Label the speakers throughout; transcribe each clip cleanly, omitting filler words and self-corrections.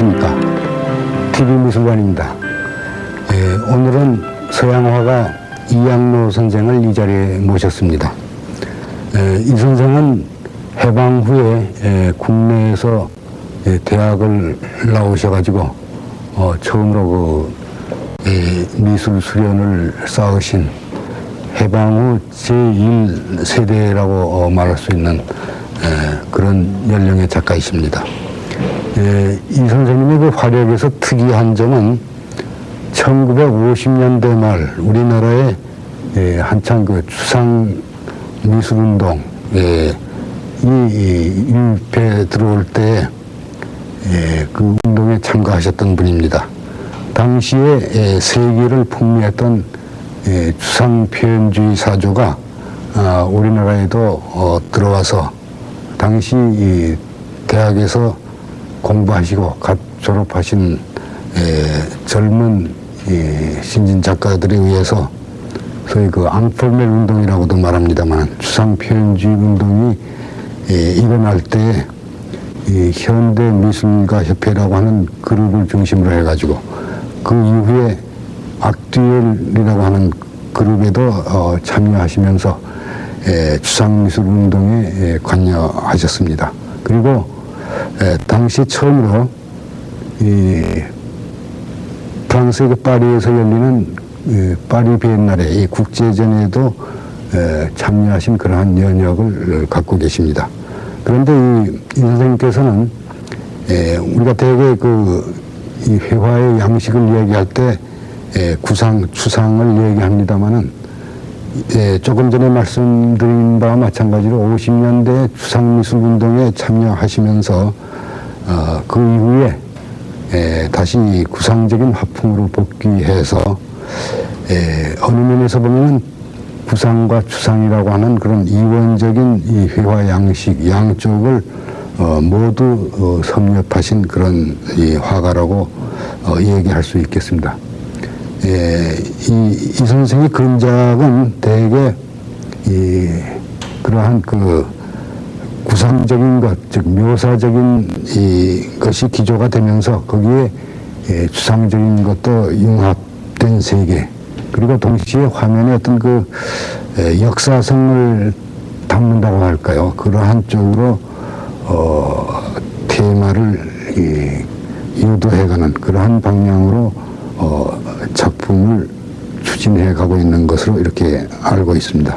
Speaker 1: 안녕하십니까. TV미술관입니다. 오늘은 서양화가 이양로 선생을 이 자리에 모셨습니다. 이 선생은 해방 후에 국내에서 대학을 나오셔가지고 처음으로 미술 수련을 쌓으신 해방 후 제1세대라고 말할 수 있는 그런 연령의 작가이십니다. 이 선생님의 그 화력에서 특이한 점은 1950년대 말 우리나라에 한창 그 추상 미술운동 이 유입해 들어올 때 그 운동에 참가하셨던 분입니다. 당시에 세계를 풍미했던 추상 표현주의 사조가 우리나라에도 들어와서 당시 이 대학에서 공부하시고 갓 졸업하신 젊은 신진 작가들에 의해서 소위 그 앙포멜 운동이라고도 말합니다만 추상 표현주의 운동이 일어날 때 이 현대미술가 협회라고 하는 그룹을 중심으로 해가지고 그 이후에 악듀엘이라고 하는 그룹에도 참여하시면서 추상미술 운동에 관여하셨습니다. 그리고 당시 처음으로 프랑스의 그 파리에서 열리는 파리 비엔날레 이 국제전에도 참여하신 그러한 연역을 갖고 계십니다. 그런데 이 선생님께서는 우리가 대개 이 회화의 양식을 이야기할 때 구상, 추상을 얘기합니다만은 조금 전에 말씀드린 바와 마찬가지로 50년대 추상미술 운동에 참여하시면서 그 이후에 다시 구상적인 화풍으로 복귀해서 어느 면에서 보면 구상과 추상이라고 하는 그런 이원적인 이 회화 양식 양쪽을 모두 섭렵하신 그런 이 화가라고 얘기할 수 있겠습니다. 이 선생의 그림작은 대개 그러한 그 구상적인 것, 즉 묘사적인 것이 기조가 되면서 거기에 추상적인 것도 융합된 세계, 그리고 동시에 화면에 어떤 그 역사성을 담는다고 할까요? 그러한 쪽으로 테마를 유도해가는 그러한 방향으로 작품을 추진해 가고 있는 것으로 이렇게 알고 있습니다.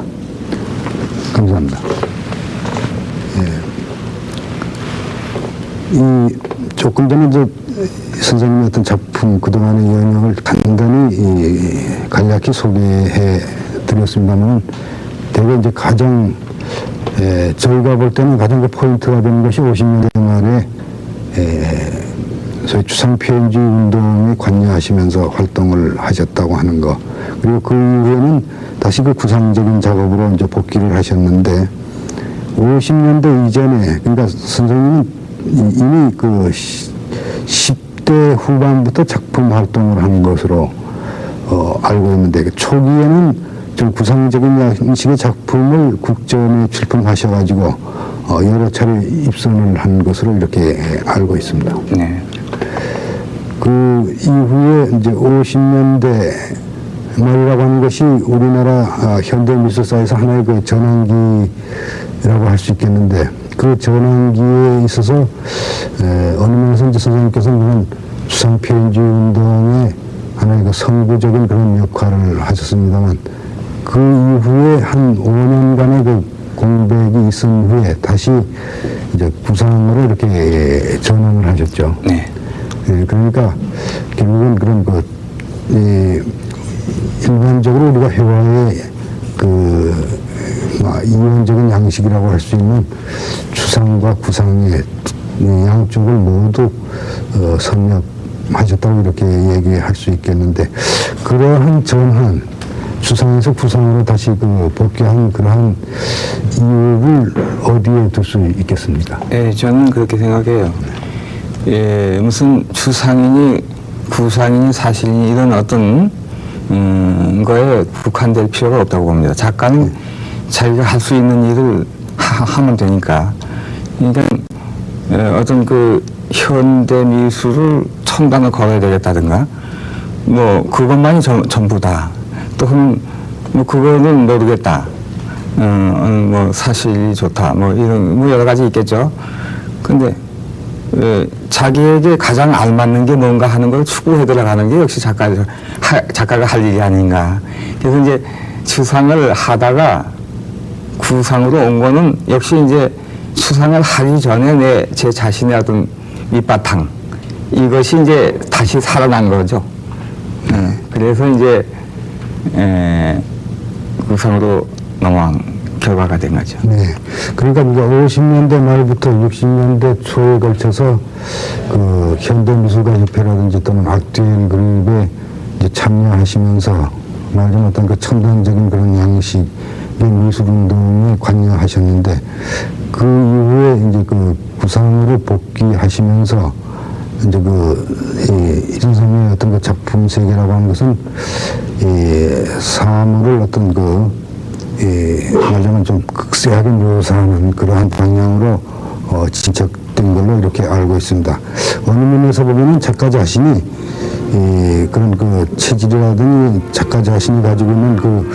Speaker 1: 감사합니다. 조금 전에 선생님의 어떤 작품 그동안의 연역을 간단히 간략히 소개해 드렸습니다만 대개 이제 가장 저희가 볼 때는 가장 그 포인트가 되는 것이 50년대 말에 소위 추상표현주의 운동에 관여하시면서 활동을 하셨다고 하는 거, 그리고 그 이후에는 다시 그 구상적인 작업으로 이제 복귀를 하셨는데 50년대 이전에, 그러니까 선생님은 이미 그 10대 후반부터 작품 활동을 한 것으로 알고 있는데, 초기에는 좀 구상적인 양식의 작품을 국전에 출품하셔가지고 여러 차례 입선을 한 것으로 이렇게 알고 있습니다.
Speaker 2: 네.
Speaker 1: 그 이후에 이제 50년대 말이라고 하는 것이 우리나라 현대 미술사에서 하나의 그 전환기라고 할 수 있겠는데, 그 전환기에 있어서 어느 면에서 이제 선생님께서는 그런 추상표현주의 운동의 하나의 그 선구적인 그런 역할을 하셨습니다만, 그 이후에 한 5년간의 그 공백이 있은 후에 다시 이제 구상으로 이렇게 전환을 하셨죠.
Speaker 2: 네.
Speaker 1: 그러니까 결국은 그런 일반적으로 우리가 회화의 이원적인 양식이라고 할 수 있는 추상과 구상의 양쪽을 모두 섭렵하셨다고 이렇게 얘기할 수 있겠는데, 그러한 전환, 추상에서 구상으로 다시 복귀한 그러한 이유를 어디에 둘 수 있겠습니까?
Speaker 2: 저는 그렇게 생각해요. 무슨 추상이니 구상이니 사실이니 이런 어떤 거에 국한될 필요가 없다고 봅니다. 작가는 자기가 할 수 있는 일을 하면 되니까. 그러니까 어떤 그 현대 미술을 첨단을 걸어야 되겠다든가 뭐 그것만이 전부다. 또 뭐 그거는 모르겠다. 뭐 사실이 좋다. 뭐 이런 뭐 여러 가지 있겠죠. 근데 자기에게 가장 알맞는 게 뭔가 하는 걸 추구해 들어가는 게 역시 작가가 할 일이 아닌가. 그래서 이제 추상을 하다가 구상으로 온 거는 역시 이제 추상을 하기 전에 제 자신의 어떤 밑바탕 이것이 이제 다시 살아난 거죠. 그래서 이제 구상으로 넘어간 결과가 된 거죠.
Speaker 1: 네. 그러니까 이제 50년대 말부터 60년대 초에 걸쳐서 그 현대미술가협회라든지 또는 악듀엘 그룹에 이제 참여하시면서 말하자면 어떤 그 첨단적인 그런 양식의 미술운동에 관여하셨는데 그 이후에 이제 그 구상으로 복귀하시면서 이제 이준섭의 어떤 그 작품 세계라고 하는 것은 사물을 어떤 말하자면 좀 극세하게 묘사하는 그러한 방향으로 진척된 걸로 이렇게 알고 있습니다. 어느 면에서 보면은 작가 자신이 그런 그 체질이라든지 작가 자신이 가지고 있는 그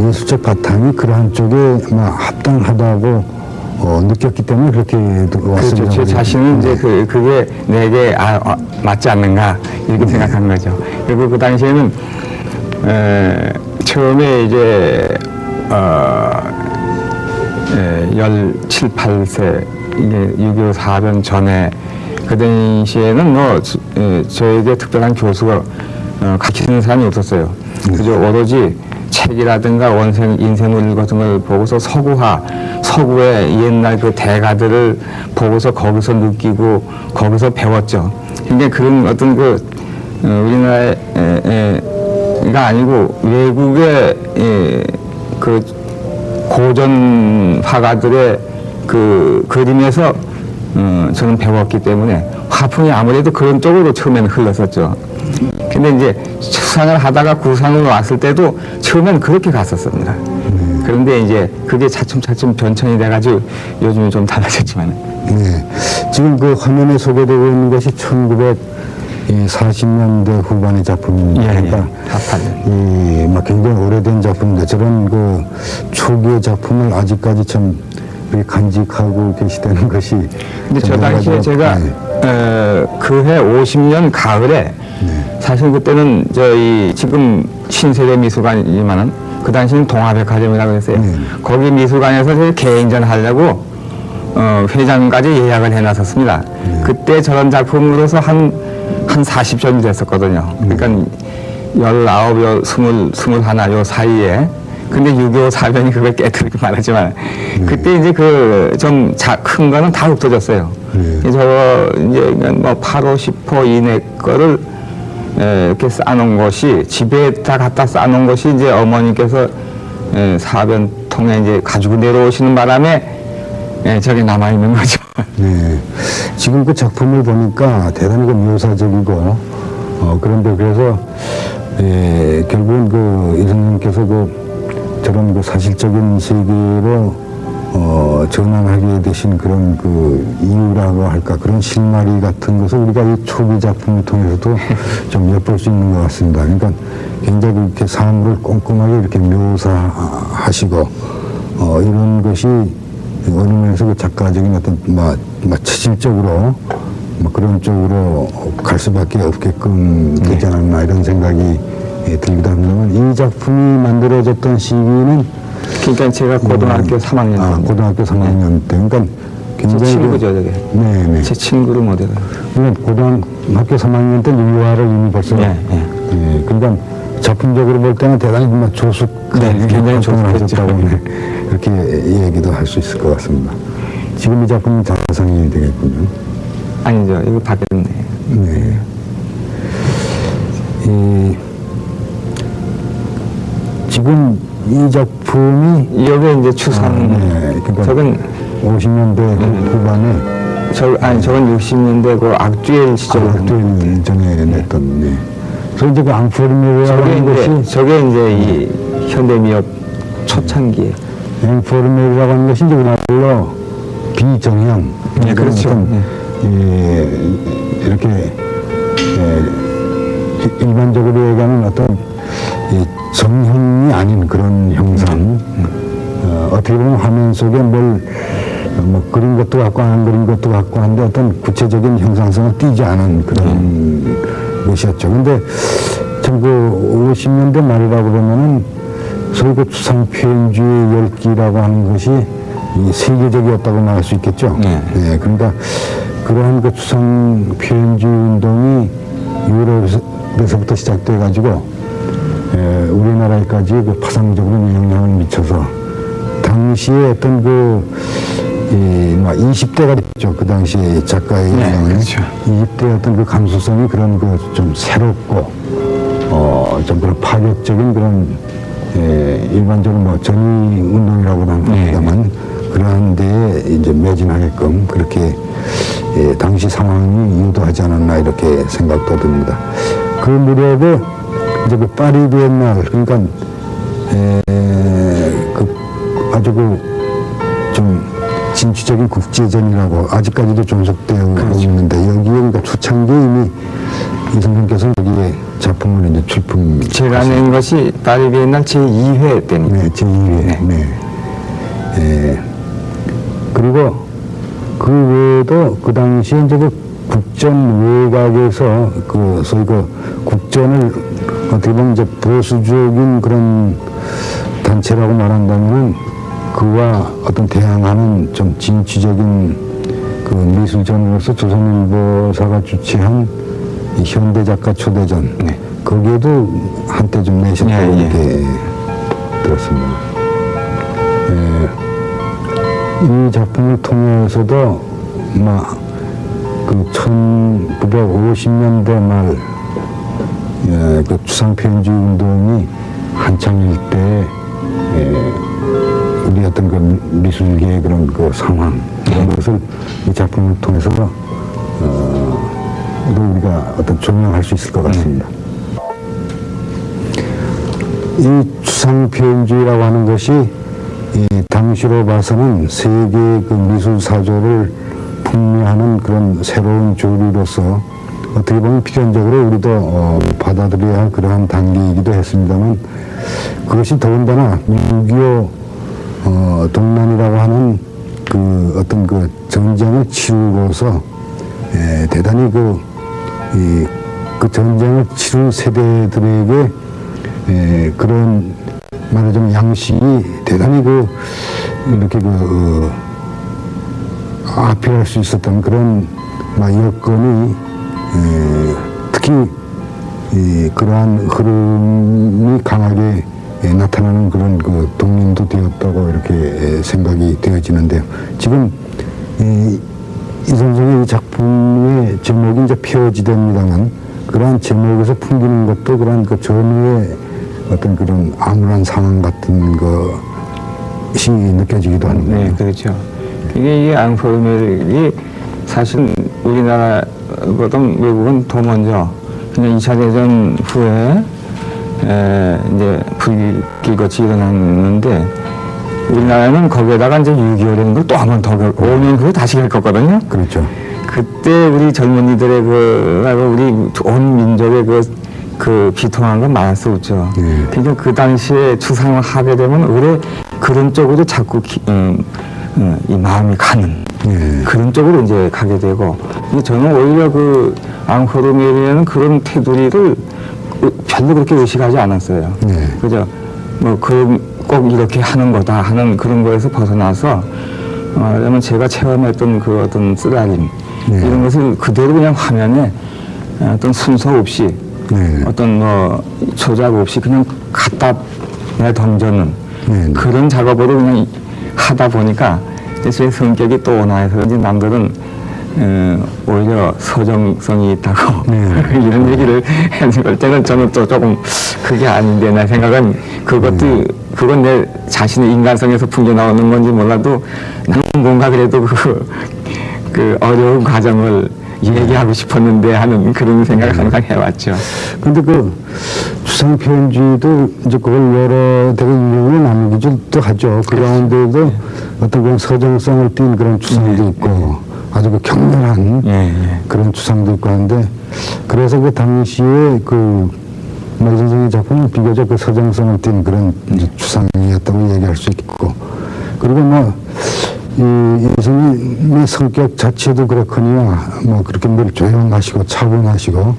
Speaker 1: 예술적 바탕이 그러한 쪽에 합당하다고 느꼈기 때문에 그렇게 왔습니다.
Speaker 2: 그렇죠. 제 자신은 이제 그게 내게 맞지 않는가 이렇게 생각한 거죠. 그리고 그 당시에는 처음에 이제 17, 18세 이게 6.25 사변 전에 그 당시에는 뭐 저에게 특별한 교수가 가르치는 사람이 없었어요. 그저 오로지 책이라든가 인생물 같은 걸 보고서 서구의 옛날 그 대가들을 보고서 거기서 느끼고 거기서 배웠죠. 그러니까 그런 어떤 우리나라가 아니고 외국의 그 고전 화가들의 그 그림에서 저는 배웠기 때문에 화풍이 아무래도 그런 쪽으로 처음에는 흘렀었죠. 근데 이제 추상을 하다가 구상으로 왔을 때도 처음엔 그렇게 갔었습니다. 그런데 이제 그게 차츰차츰 변천이 돼가지고 요즘은 좀 달라졌지만.
Speaker 1: 네. 지금 그 화면에 소개되고 있는 것이 1940년대 후반의 작품입니다. 막 굉장히 오래된 작품인데 저런 그 초기의 작품을 아직까지 참 간직하고 계시다는 것이.
Speaker 2: 근데 저 당시에 제가 그해 50년 가을에 사실 그때는 저희 지금 신세대 미술관이지만은 그 당시는 동아백화점이라고 했어요. 거기 미술관에서 저희 개인전 하려고 회장까지 예약을 해놨었습니다. 그때 저런 작품으로서 한 40점이 됐었거든요. 그러니까 19, 20, 21 요 사이에. 근데 6.25 사변이 그걸 깨뜨리고 말하지만 그때 이제 좀 큰 거는 다 없어졌어요. 저거 이제 뭐 8호, 10호 이내 거를 이렇게 쌓아놓은 것이 집에 다 갖다 쌓아놓은 것이 이제 어머니께서 사변통에 이제 가지고 내려오시는 바람에 저게 남아있는 거죠.
Speaker 1: 네. 지금 그 작품을 보니까 대단히 묘사적이고 그런데 그래서 결국은 이선생님께서 저런 사실적인 세계로 전환하게 되신 그런 이유라고 할까 그런 실마리 같은 것을 우리가 이 초기 작품을 통해서도 좀 엿볼 수 있는 것 같습니다. 그러니까 굉장히 이렇게 사물을 꼼꼼하게 이렇게 묘사하시고 이런 것이 어느 면에서 그 작가적인 어떤 체질적으로 그런 쪽으로 갈 수밖에 없게끔 되지 않았나 이런 생각이 들기도 합니다만 이 작품이 만들어졌던 시기는
Speaker 2: 그러니까 제가 고등학교 3학년 때.
Speaker 1: 고등학교 3학년 때. 그러니까 굉장히.
Speaker 2: 제 친구죠, 저게.
Speaker 1: 네네.
Speaker 2: 제 친구를 못 해요.
Speaker 1: 그러니까 고등학교 3학년 때 유화를 이미 벌써. 그러니까 작품적으로 볼 때는 대단히 조숙.
Speaker 2: 굉장히 조숙했다고.
Speaker 1: 그렇게 얘기도 할 수 있을 것 같습니다. 지금 이 작품은 자상이 되겠군요.
Speaker 2: 아니죠. 이거 바뀌었네.
Speaker 1: 네. 지금 이 작품이
Speaker 2: 여기 이제 추상.
Speaker 1: 그러니까
Speaker 2: 저건
Speaker 1: 50년대 후반에
Speaker 2: 저건 60년대 그 악듀엘 시절.
Speaker 1: 악듀엘 전에 냈던. 그래서 이제 그 앙포르메르라는 것이
Speaker 2: 저게 이제 이 현대미업 초창기에.
Speaker 1: 앙포르메르라고 하는 것이 이제 우리나라로 비정형.
Speaker 2: 네, 그렇죠.
Speaker 1: 어떤, 이렇게 일반적으로 얘기하는 어떤 정형이 아닌 그런 형상. 어떻게 보면 화면 속에 뭐 그린 것도 같고 안 그린 것도 같고 한데 어떤 구체적인 형상성을 띠지 않은 그런 것이었죠. 근데 참 그 50년대 말이라고 그러면은 소위 그 추상 표현주의 열기라고 하는 것이 이 세계적이었다고 말할 수 있겠죠. 네, 그러니까 그러한 그 추상 표현주의 운동이 유럽에서부터 시작돼 가지고 우리나라에까지 그 파상적으로 영향을 미쳐서 당시에 어떤 뭐 20대가 됐죠. 그 당시에 작가의 영향을.
Speaker 2: 그렇죠.
Speaker 1: 20대의 어떤 그 감수성이 그런 그 좀 새롭고, 좀 그런 파격적인 그런, 일반적으로 뭐 전위 운동이라고는 합니다만, 그러한 데에 이제 매진하게끔 그렇게, 당시 상황이 유도하지 않았나 이렇게 생각도 듭니다. 그 무렵에 이제 그 파리 비엔날, 그러니까, 아주 좀 진취적인 국제전이라고 아직까지도 존속되어 있는데 여기에 그러니까 초창기에 이미 이성준께서는 여기에 작품을 이제 출품.
Speaker 2: 제가 낸 것이 파리 비엔날 제2회 때입니다.
Speaker 1: 네, 제2회. 네. 그리고 그 외에도 그 당시에 이제 그 국전 외곽에서 그 소위 그 국전을 어떻게 보면 이제 보수적인 그런 단체라고 말한다면은 그와 어떤 대항하는 좀 진취적인 그 미술전으로서 조선일보사가 주최한 이 현대작가 초대전, 거기에도 한때 좀 내셨다고 이렇게 들었습니다. 이 작품을 통해서도 그 1950년대 말 그 추상표현주의 운동이 한창일 때 우리 어떤 그 미술계의 그런 그 상황 이런 것을 이 작품을 통해서 우리가 어떤 조명할 수 있을 것 같습니다. 이 추상표현주의라고 하는 것이 이 당시로 봐서는 세계의 그 미술 사조를 풍미하는 그런 새로운 조류로서 어떻게 보면 필연적으로 우리도 받아들여야 할 그러한 단계이기도 했습니다만 그것이 더군다나 6.25 동란이라고 하는 그 어떤 그 전쟁을 치르고서 대단히 그 전쟁을 치른 세대들에게 그런 말하자면 양식이 대단히 이렇게 아필할 수 있었던 그런 여건이 특히 그러한 흐름이 강하게 나타나는 그런 그 동인도 되었다고 이렇게 생각이 되어지는데요. 지금 이 선생의 이 작품의 제목이 이제 표지됩니다만 그러한 제목에서 풍기는 것도 그러한 그 전후의 어떤 그런 암울한 상황 같은 것이 느껴지기도 하는데요.
Speaker 2: 네, 그렇죠. 이게 앙포르멜이 사실 우리나라보다 외국은 더 먼저 그냥 2차 대전 후에 이제 불길같이 일어났는데 우리나라는 거기에다가 이제 6.25라는 걸 또 한 번 더 5년 후에 다시 겪었거든요.
Speaker 1: 그렇죠.
Speaker 2: 그때 우리 젊은이들의 우리 온 민족의 그 비통한 건 말할 수 없죠. 그러니까 그 당시에 추상을 하게 되면 의뢰 그런 쪽으로 자꾸 이 마음이 가는 그런 쪽으로 이제 가게 되고 근데 저는 오히려 그 앙코르메리에는 그런 테두리를 별로 그렇게 의식하지 않았어요. 그죠? 뭐 꼭 이렇게 하는 거다 하는 그런 거에서 벗어나서 왜냐면 제가 체험했던 그 어떤 쓰라림 이런 것을 그대로 그냥 화면에 어떤 순서 없이 어떤 뭐 조작 없이 그냥 갖다 던져는 그런 작업으로 그냥 하다 보니까 제 성격이 또 온화해서 이제 남들은 오히려 서정성이 있다고 이런 얘기를 했을 때는 저는 또 조금 그게 아닌데 내 생각은 그건 내 자신의 인간성에서 풍겨 나오는 건지 몰라도 나는 뭔가 그래도 그 어려운 과정을 얘기하고 싶었는데 하는 그런 생각을 항상 해왔죠.
Speaker 1: 근데 그 추상표현주의도 이제 그걸 여러 대가 유형을 나누기도 하죠. 그 가운데도 어떤 그런 서정성을 띈 그런 추상도 있고 아주 그 격렬한 그런 추상도 있고 한데 그래서 그 당시에 그 마리 선생의 작품은 비교적 그 서정성을 띈 그런 이제 추상이었다고 얘기할 수 있고 그리고 뭐 이 선생님의 성격 자체도 그렇거니와 뭐 그렇게 늘 조용하시고 차분하시고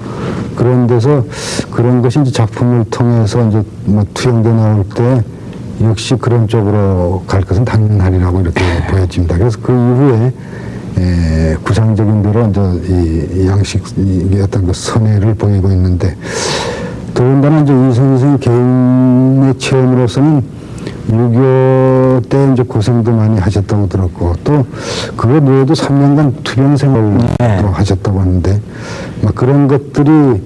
Speaker 1: 그런 데서 그런 것이 이제 작품을 통해서 이제 뭐 투영돼 나올 때 역시 그런 쪽으로 갈 것은 당연하리라고 이렇게 보여집니다. 그래서 그 이후에 구상적인 대로 이제 이 양식의 어떤 그 선회를 보이고 있는데 더군다나 이제 이 선생 개인의 체험으로서는 6.25 때 이제 고생도 많이 하셨다고 들었고 또 그거 외에도 3년간 투병 생활도 하셨다고 하는데 막 그런 것들이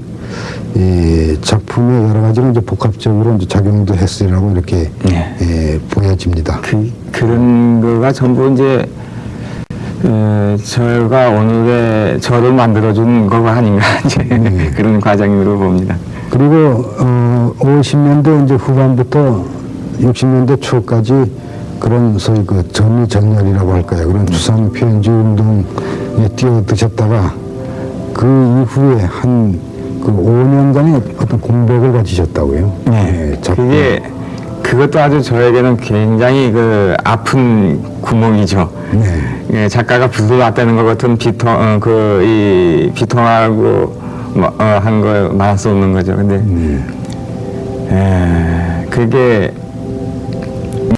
Speaker 1: 이 작품에 여러 가지로 이제 복합적으로 이제 작용도 했으리라고 이렇게 보여집니다.
Speaker 2: 그런 거가 전부 이제 저가 오늘의 저를 만들어준 거가 아닌가 이제 그런 과정으로 봅니다.
Speaker 1: 그리고 50년대 이제 후반부터 60년대 초까지 그런 소위 그 전리전열이라고 할까요? 그런 추상 표현주의 운동에 뛰어드셨다가 그 이후에 한 그 5년간의 어떤 공백을 가지셨다고요.
Speaker 2: 그게 그것도 아주 저에게는 굉장히 그 아픈 구멍이죠. 작가가 붓어놨다는 것 같은 비통하고 한 거 말할 수 없는 거죠. 근데 그게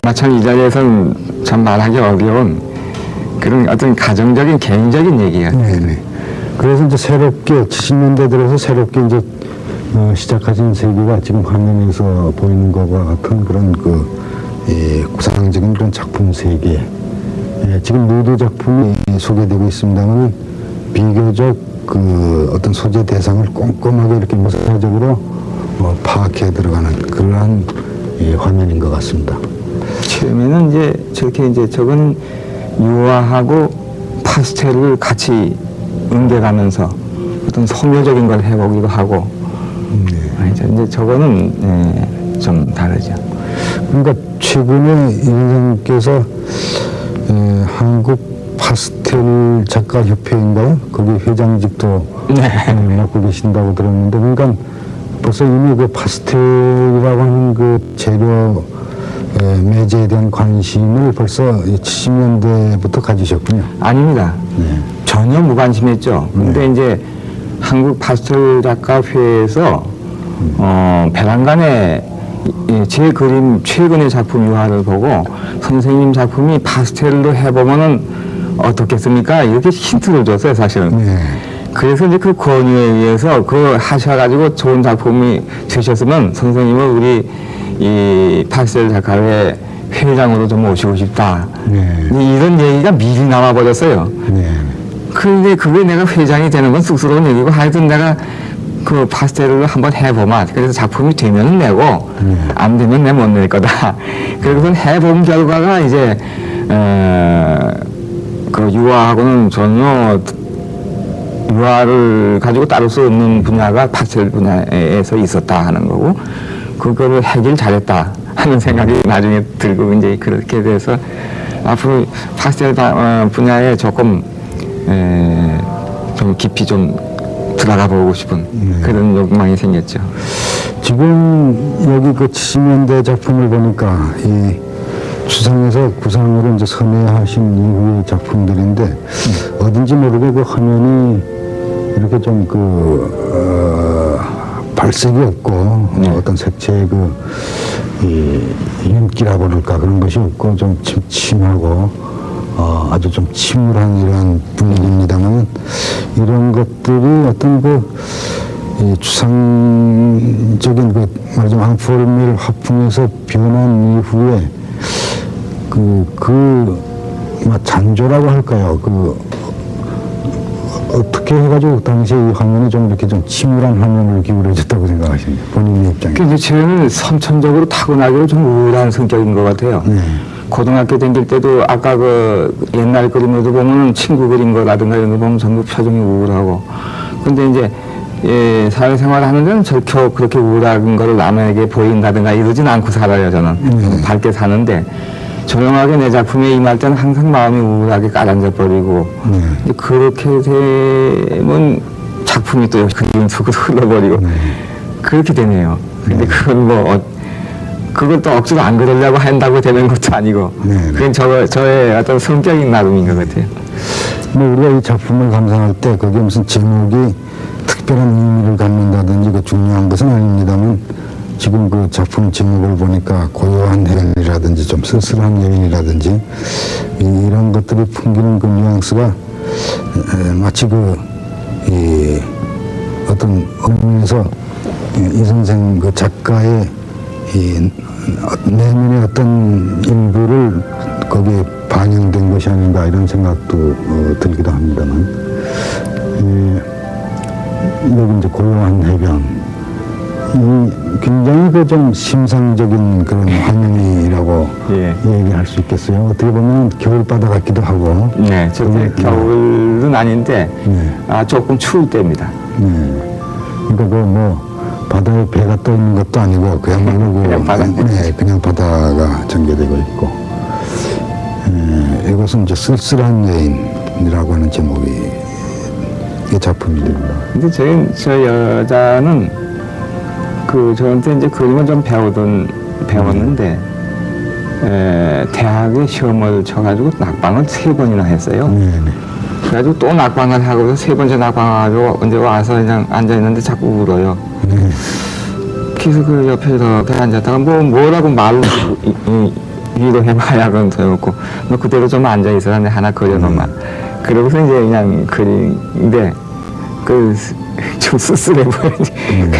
Speaker 2: 마찬 이 자리에서는 참 말하기 어려운 그런 어떤 가정적인 개인적인 얘기예요.
Speaker 1: 그래서 이제 새롭게 70년대 들어서 새롭게 이제 시작하신 세계가 지금 화면에서 보이는 것과 같은 그런 구상적인 그런 작품 세계. 지금 누드 작품이 소개되고 있습니다만 비교적 그 어떤 소재 대상을 꼼꼼하게 이렇게 무사적으로 파악해 들어가는 그러한 화면인 것 같습니다.
Speaker 2: 처음에는 이제 저렇게 이제 저건 유화하고 파스텔을 같이 옮겨가면서 어떤 소묘적인 걸 해보기도 하고 이제 저거는 좀 다르죠.
Speaker 1: 그러니까 최근에 이 선생님께서 한국 파스텔 작가 협회인가요? 거기 회장직도 맡고 계신다고 들었는데 그러니까 벌써 이미 그 파스텔이라고 하는 그 재료 매제에 대한 관심을 벌써 70년대부터 가지셨군요.
Speaker 2: 아닙니다. 전혀 무관심했죠. 근데 이제 한국 파스텔 작가회에서 배란간에 제 그림 최근의 작품 유화를 보고 선생님 작품이 파스텔로 해보면은 어떻겠습니까? 이렇게 힌트를 줬어요, 사실은. 그래서 이제 그 권유에 의해서 그거 하셔가지고 좋은 작품이 되셨으면 선생님을 우리 이 파스텔 작가회 회장으로 좀 모시고 싶다. 이런 얘기가 미리 나와버렸어요. 근데 그게 내가 회장이 되는 건 쑥스러운 얘기고 하여튼 내가 그 파스텔을 한번 해보마. 그래서 작품이 되면 내고 안 되면 내 못 낼 거다. 그래서 해본 결과가 이제 그 유화하고는 전혀 유화를 가지고 따를 수 없는 분야가 파스텔 분야에서 있었다 하는 거고 그거를 하길 잘했다 하는 생각이 나중에 들고 이제 그렇게 돼서 앞으로 파스텔 분야에 조금 좀 깊이 좀 들어가 보고 싶은 그런 욕망이 생겼죠.
Speaker 1: 지금 여기 그 70년대 작품을 보니까 이 추상에서 구상으로 이제 선회하신 이후의 작품들인데 어딘지 모르게 그 화면이 이렇게 좀 발색이 없고 어떤 색채의 윤기라고 그럴까 그런 것이 없고 좀 침침하고 아주 좀 침울한 이러한 분위기입니다만 이런 것들이 어떤 이 추상적인 말하자면 앙포르밀 화풍에서 변한 이후에 잔조라고 할까요? 어떻게 해가지고 그 당시에 이 화면이 좀 이렇게 좀 침울한 화면으로 기울어졌다고 생각하십니까? 본인의 입장에.
Speaker 2: 근데 저는 선천적으로 타고나기로 좀 우울한 성격인 것 같아요. 고등학교 다닐 때도 아까 그 옛날 그림에도 보면 친구 그린 거라든가 이런 거 보면 전부 표정이 우울하고. 근데 이제 사회생활 하는 데는 절대 그렇게 우울한 거를 남에게 보인다든가 이러진 않고 살아요, 저는. 밝게 사는데. 조용하게 내 작품에 임할 때는 항상 마음이 우울하게 가라앉아 버리고 이제 그렇게 되면 작품이 또 그림 속으로 흘러버리고 그렇게 되네요. 근데 그건 뭐 그걸 또 억지로 안 그러려고 한다고 되는 것도 아니고 그건 저의 어떤 성격인 나름인 것 같아요.
Speaker 1: 뭐 우리가 이 작품을 감상할 때 거기에 무슨 제목이 특별한 의미를 갖는다든지 그 중요한 것은 아닙니다만 지금 그 작품 제목을 보니까 고요한 해변이라든지 좀 쓸쓸한 여인이라든지 이런 것들이 풍기는 그 뉘앙스가 마치 이 어떤 의미에서 이 선생 그 작가의 이 내면의 어떤 일부를 거기에 반영된 것이 아닌가 이런 생각도 들기도 합니다만 여기 이제 고요한 해변 굉장히 그 좀 심상적인 그런 화면이라고 얘기할 수 있겠어요. 어떻게 보면 겨울바다 같기도 하고.
Speaker 2: 네, 저게 겨울은 아닌데 조금 추울 때입니다.
Speaker 1: 네. 그러니까 그 뭐 바다에 배가 떠 있는 것도 아니고 그야말로
Speaker 2: 그냥 바다.
Speaker 1: 그냥 바다가 전개되고 있고. 이것은 이제 쓸쓸한 여인이라고 하는 제목이 이 작품이 됩니다.
Speaker 2: 근데 저 여자는 저한테 이제 그림을 좀 배웠는데, 대학에 시험을 쳐가지고 낙방을 3번이나 했어요. 그래가지고 또 낙방을 하고서 3번째 낙방하고 언제 와서 그냥 앉아있는데 자꾸 울어요. 그래서 그 옆에 이렇게 앉았다가 뭐라고 말로 위로해봐야 그건 소용없고, 너 그대로 좀 앉아있어라. 내가 하나 그려놓으마. 그러고서 이제 그냥 그린데, 좀 쓸쓸해 보이지.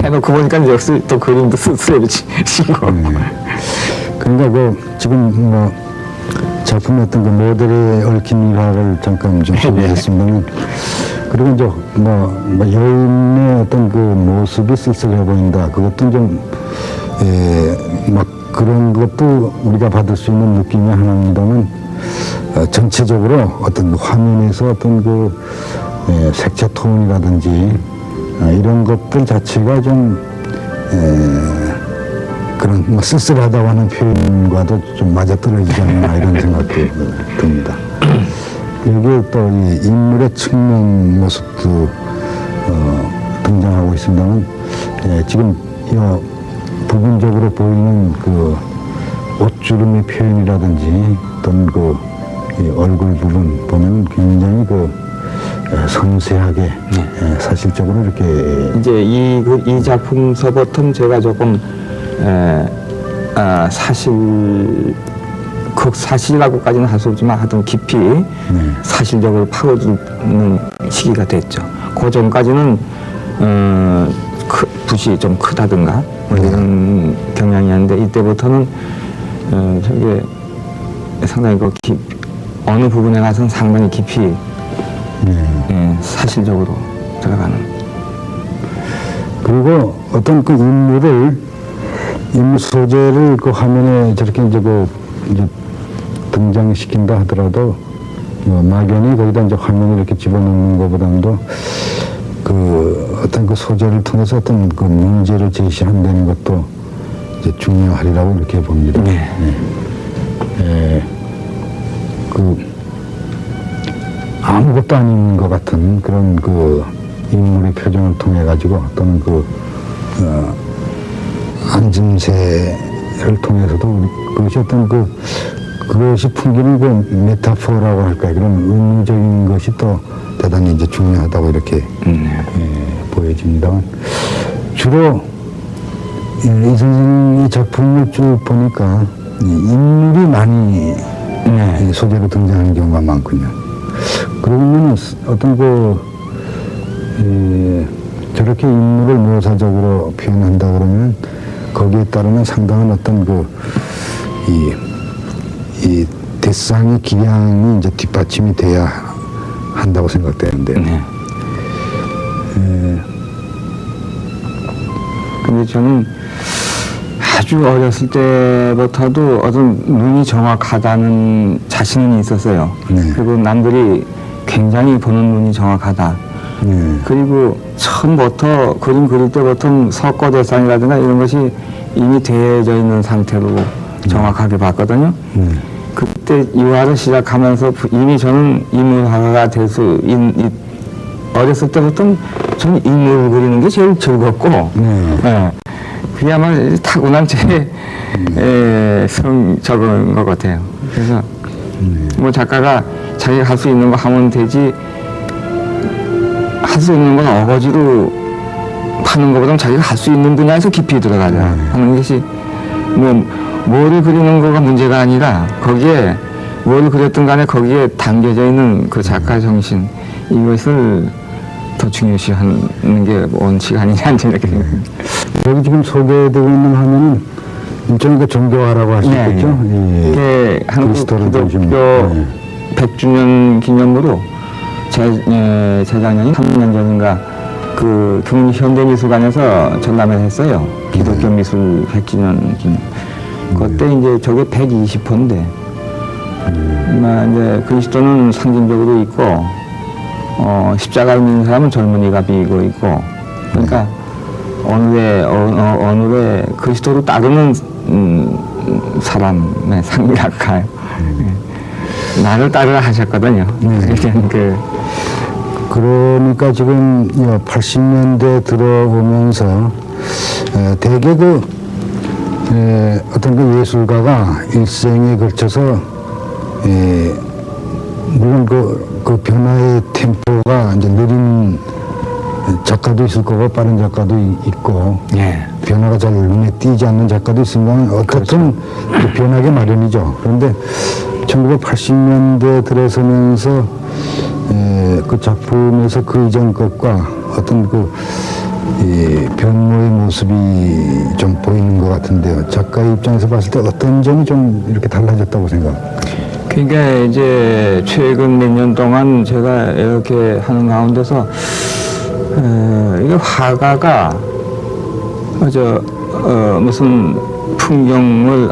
Speaker 2: 해놓고 보니까 역시 또 그림도 쓸쓸해지고.
Speaker 1: 그러니까 지금 뭐 작품의 어떤 그 모델에 얽힌 일화를 잠깐 좀 소개했습니다만 그리고 이제 뭐 여인의 어떤 그 모습이 쓸쓸해 보인다. 그것도 좀 막 그런 것도 우리가 받을 수 있는 느낌이 하나입니다만 전체적으로 어떤 화면에서 어떤 색채 톤이라든지 이런 것들 자체가 좀 그런 뭐 쓸쓸하다고 하는 표현과도 좀 맞아떨어지지 않나 이런 생각도 듭니다. 여기에 또 이 인물의 측면 모습도 등장하고 있습니다만 지금 부분적으로 보이는 그 옷주름의 표현이라든지 어떤 이 얼굴 부분 보면 굉장히 섬세하게 사실적으로 이렇게
Speaker 2: 이제 이 작품서부터 제가 조금 사실이라고까지는 할 수 없지만 하여튼 깊이 사실적으로 파고드는 시기가 됐죠. 그 전까지는 붓이 좀 크다든가 뭐 이런 경향이었는데 이때부터는 저게 상당히 어느 부분에 가서는 상당히 깊이 사실적으로 들어가는.
Speaker 1: 그리고 어떤 그 인물 소재를 그 화면에 저렇게 이제 등장시킨다 하더라도 막연히 거기다 이제 화면을 이렇게 집어넣는 것보다도 어떤 그 소재를 통해서 어떤 그 문제를 제시한다는 것도 이제 중요하리라고 이렇게 봅니다. 아무것도 아닌 것 같은 그런 인물의 표정을 통해 가지고 또는 앉음새를 통해서도 그것이 어떤 그것이 풍기는 메타포라고 할까요? 그런 의미적인 것이 또 대단히 이제 중요하다고 이렇게 보여집니다만 주로 이 선생님의 작품을 쭉 보니까 인물이 많이 소재로 등장하는 경우가 많군요. 그러면 어떤 저렇게 인물을 묘사적으로 표현한다 그러면 거기에 따르는 상당한 어떤 이 대상의 기량이 이제 뒷받침이 돼야 한다고 생각되는데.
Speaker 2: 근데 저는 아주 어렸을 때부터도 어떤 눈이 정확하다는 자신은 있었어요. 그리고 남들이 굉장히 보는 눈이 정확하다. 그리고 처음부터 그림 그릴 때부터 석고 대상이라든가 이런 것이 이미 되어져 있는 상태로 정확하게 봤거든요. 그때 유화를 시작하면서 이미 저는 인물화가가 될 수 어렸을 때부터 저는 인물을 그리는 게 제일 즐겁고 예, 그야말로 타고난 제 성적인 것 같아요. 그래서 뭐 작가가 자기가 할 수 있는 거 하면 되지 할 수 있는 건 어거지로 파는 것보다는 자기가 할 수 있는 분야에서 깊이 들어가자 하는 것이 뭐를 그리는 거가 문제가 아니라 거기에 뭘 그렸든 간에 거기에 담겨져 있는 그 작가 정신 이것을 더 중요시하는 게 원칙 아니냐 이렇게 생각합니다.
Speaker 1: 여기 지금 소개되고 있는 화면은 일종의 종교화라고 할 수 있겠죠.
Speaker 2: 이게 한국 기독교 100주년 기념으로 재작년이 3년 전인가 그 경희현대미술관에서 전람회를 했어요. 기독교 미술 100주년 기념. 그때 이제 저게 120호인데, 이제 그리스도는 상징적으로 있고, 십자가를 믿는 사람은 젊은이가 비고 있고, 그러니까 어느 그리스도를 따르는 사람의 상이랄까요. 나를 따르라 하셨거든요.
Speaker 1: 그러니까 지금 80년대 들어오면서 대개 어떤 그 예술가가 일생에 걸쳐서 물론 그 변화의 템포가 이제 느린 작가도 있을 거고 빠른 작가도 있고 변화가 잘 눈에 띄지 않는 작가도 있으면 어떻든 그렇죠. 변하게 마련이죠. 그런데 1980년대 들어서면서 그 작품에서 그 이전 것과 어떤 변모의 모습이 좀 보이는 것 같은데요. 작가 입장에서 봤을 때 어떤 점이 좀 이렇게 달라졌다고 생각합니까?
Speaker 2: 그러니까 이제 최근 몇 년 동안 제가 이렇게 하는 가운데서 이게 화가가 무슨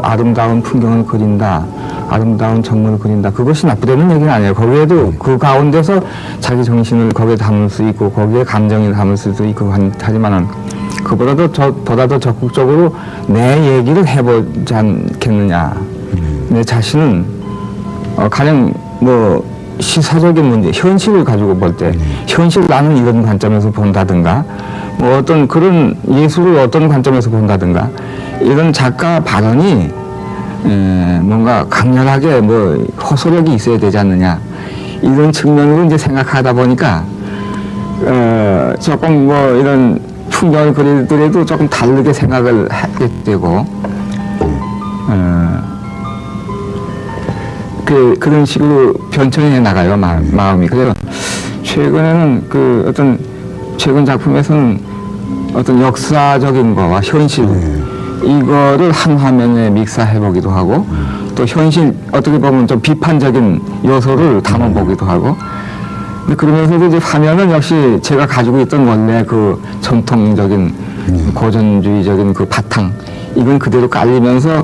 Speaker 2: 아름다운 풍경을 그린다, 아름다운 정물을 그린다. 그것이 나쁘다는 얘기는 아니에요. 거기에도 그 가운데서 자기 정신을 거기에 담을 수 있고 거기에 감정을 담을 수도 있고 하지만은 그보다도 적극적으로 내 얘기를 해보지 않겠느냐. 내 자신은 가령 시사적인 문제, 현실을 가지고 볼 때 현실 나는 이런 관점에서 본다든가 어떤 그런 예술을 어떤 관점에서 본다든가 이런 작가 발언이 뭔가 강렬하게 호소력이 있어야 되지 않느냐 이런 측면으로 이제 생각하다 보니까 조금 이런 풍경을 그리더라도 조금 다르게 생각을 하게 되고 그런 식으로 변천이 해 나가요 마음이. 그래서 최근에는 어떤 최근 작품에서는 어떤 역사적인 거와 현실 이거를 한 화면에 믹스해 보기도 하고 또 현실 어떻게 보면 좀 비판적인 요소를 담아 보기도 하고 근데 그러면서도 이제 화면은 역시 제가 가지고 있던 원래 그 전통적인 고전주의적인 그 바탕 이건 그대로 깔리면서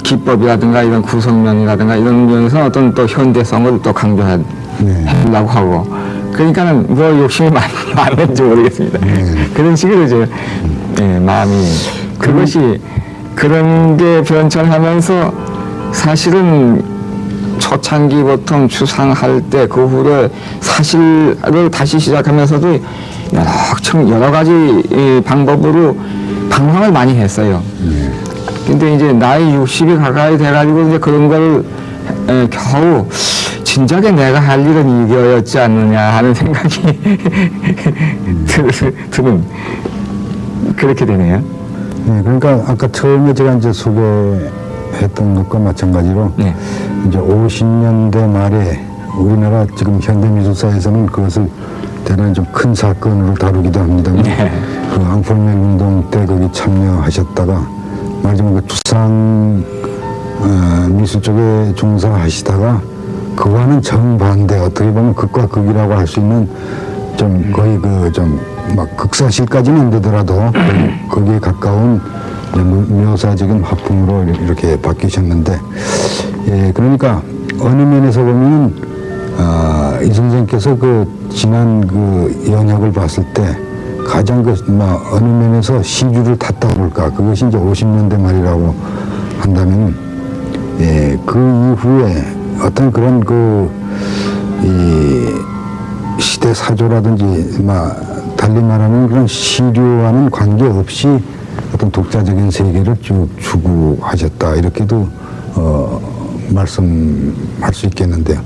Speaker 2: 기법이라든가 이런 구성면이라든가 이런 면에서 어떤 또 현대성을 또 강조하려고 하고 그러니까는 욕심이 많은지 모르겠습니다. 그런 식으로 이제 마음이 그것이 그런 게 변천하면서 사실은 초창기 보통 추상할 때 그 후에 사실을 다시 시작하면서도 여러 가지 방법으로 방황을 많이 했어요. 근데 이제 나이 60이 가까이 돼가지고 이제 그런 걸 겨우 진작에 내가 할 일은 이거였지 않느냐 하는 생각이 드는 그렇게 되네요.
Speaker 1: 네, 그러니까 아까 처음에 제가 이제 소개했던 것과 마찬가지로 이제 50년대 말에 우리나라 지금 현대미술사에서는 그것을 대단히 좀 큰 사건으로 다루기도 합니다만 그 앙콜멜 운동 때 거기 참여하셨다가 말하자면 그 추상 미술 쪽에 종사하시다가 그와는 정반대 어떻게 보면 극과 극이라고 할 수 있는 좀 거의 막 극사실까지는 안 되더라도 거기에 가까운 묘사적인 화풍으로 이렇게 바뀌셨는데 그러니까 어느 면에서 보면 이 선생님께서 지난 연역을 봤을 때 가장 어느 면에서 시주를 탔다고 볼까 그것이 이제 50년대 말이라고 한다면 그 이후에 어떤 그런 이 시대 사조라든지 달리 말하면 그런 시류와는 관계없이 어떤 독자적인 세계를 쭉 추구하셨다 이렇게도 말씀할 수 있겠는데요.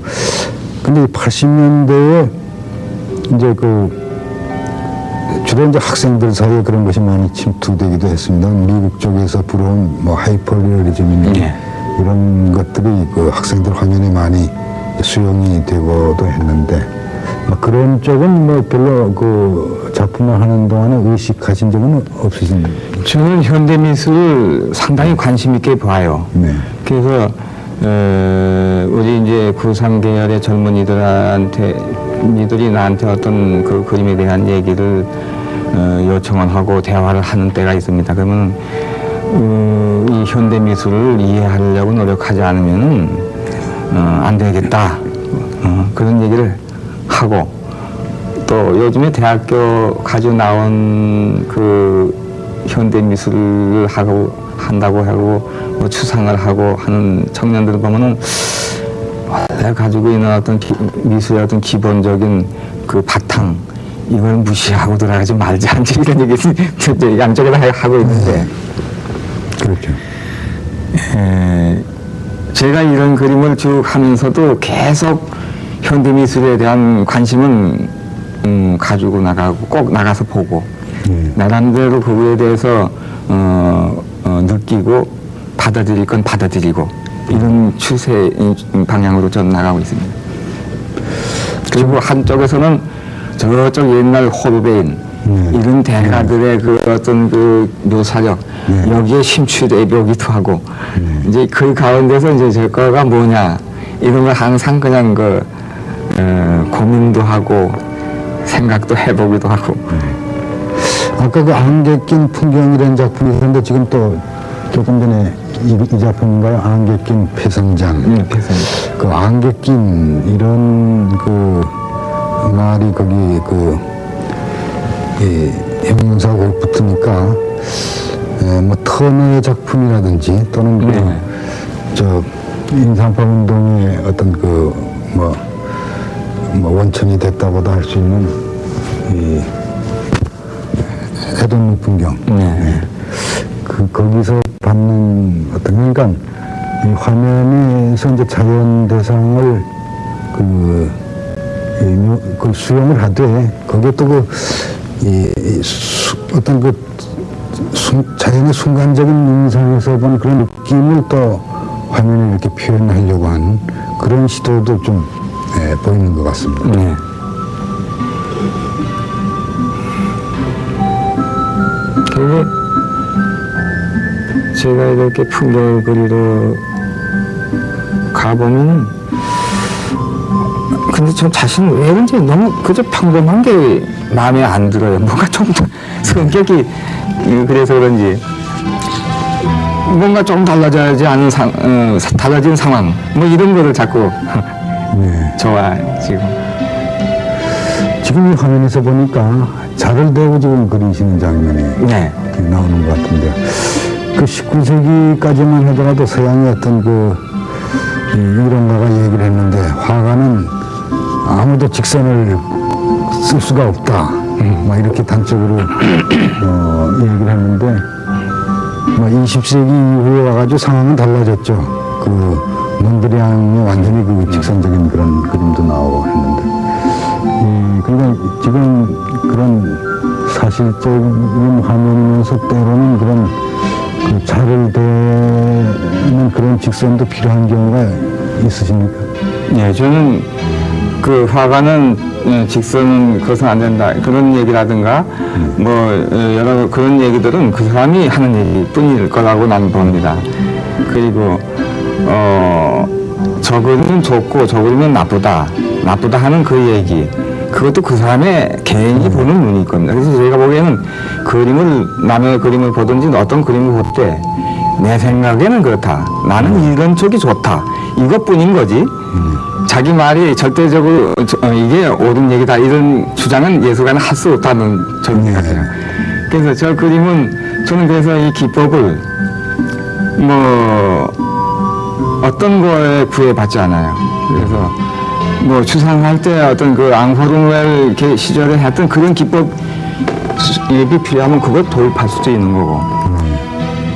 Speaker 1: 근데 80년대에 이제 주로 이제 학생들 사이에 그런 것이 많이 침투되기도 했습니다. 미국 쪽에서 불어온 하이퍼리얼리즘이나 이런 것들이 학생들 화면에 많이 수용이 되고도 했는데 그런 쪽은 별로 작품을 하는 동안에 의식하신 적은 없으신가요?
Speaker 2: 저는 현대 미술을 상당히 관심 있게 봐요.
Speaker 1: 네.
Speaker 2: 그래서 우리 이제 구상 계열의 젊은이들이 나한테 어떤 그 그림에 대한 얘기를 요청을 하고 대화를 하는 때가 있습니다. 그러면 이 현대 미술을 이해하려고 노력하지 않으면은 안 되겠다. 그런 얘기를 하고 또 요즘에 대학교 가지고 나온 그 현대 미술을 한다고 하고 추상을 하고 하는 청년들을 보면은 내가 가지고 있는 어떤 미술의 어떤 기본적인 그 바탕 이걸 무시하고 들어가지 말자 이런 얘기 양쪽에다 하고 있는데
Speaker 1: 그렇죠.
Speaker 2: 제가 이런 그림을 쭉 하면서도 계속 현대 미술에 대한 관심은 가지고 나가고 꼭 나가서 보고 나름대로 그거에 대해서 느끼고 받아들일 건 받아들이고 이런 추세 방향으로 저는 나가고 있습니다. 그리고 한쪽에서는 저쪽 옛날 호르베인 이런 대가들의 그 어떤 그 묘사력 여기에 심취되기도 하고 이제 그 가운데서 이제 제 거가 뭐냐 이런 걸 항상 그냥 고민도 하고 생각도 해보기도 하고.
Speaker 1: 아까 안개 낀 풍경이라는 작품이 있었는데 지금 또 조금 전에 이 작품인가요? 안개 낀 패성장.
Speaker 2: 패성장.
Speaker 1: 안개 낀 이런 말이 거기 형용사가 곧 붙으니까 터너의 작품이라든지 또는 인상파 운동의 어떤 원천이 됐다고도 할 수 있는 해돋는 풍경. 거기서 받는 그러니까 이 화면에서 이제 자연 대상을 그걸 수용을 하되 거기에 또 어떤 자연의 순간적인 인상에서 본 그런 느낌을 또 화면에 이렇게 표현하려고 하는 그런 시도도 좀 보이는 것 같습니다.
Speaker 2: 네. 그리고 제가 이렇게 풍경을 그리러 가보면은 근데 저 자신은 왜 그런지 너무 그저 평범한 게 마음에 안 들어요. 뭔가 좀 성격이 그래서 그런지 뭔가 좀 달라져야지 않은 달라진 상황 뭐 이런 거를 자꾸 좋아해요
Speaker 1: 지금 이 화면에서 보니까 자를 대고 지금 그리시는 장면이 나오는 것 같은데 19세기까지만 하더라도 서양의 어떤 이론가가 얘기를 했는데 화가는 아무도 직선을 쓸 수가 없다. 이렇게 단적으로 얘기를 했는데 20세기 이후에 와가지고 상황은 달라졌죠. 몬드리앙이 완전히 직선적인 그런 그림도 나오고 했는데 그러니까 지금 그런 사실적인 화면이면서 때로는 그런 자를 대는 그런 직선도 필요한 경우가 있으십니까?
Speaker 2: 네, 저는 그 화가는 직선은 그것은 안 된다 그런 얘기라든가 여러 그런 얘기들은 그 사람이 하는 얘기뿐일 거라고 난 봅니다. 그리고 저 그림은 좋고 저 그림은 나쁘다 하는 그 얘기 그것도 그 사람의 개인이 보는 눈일 겁니다. 그래서 제가 보기에는 남의 그림을 보든지 어떤 그림을 볼 때 내 생각에는 그렇다. 나는 이런 쪽이 좋다. 이것뿐인 거지. 자기 말이 절대적으로 이게 옳은 얘기다. 이런 주장은 예술가는 할 수 없다는 저는 생각해요. 그래서 저 그림은 저는 그래서 이 기법을 어떤 거에 구애받지 않아요. 그래서 뭐 추상할 때 어떤 그 앙호르멜 시절에 했던 그런 기법 예비 필요하면 그걸 도입할 수도 있는 거고.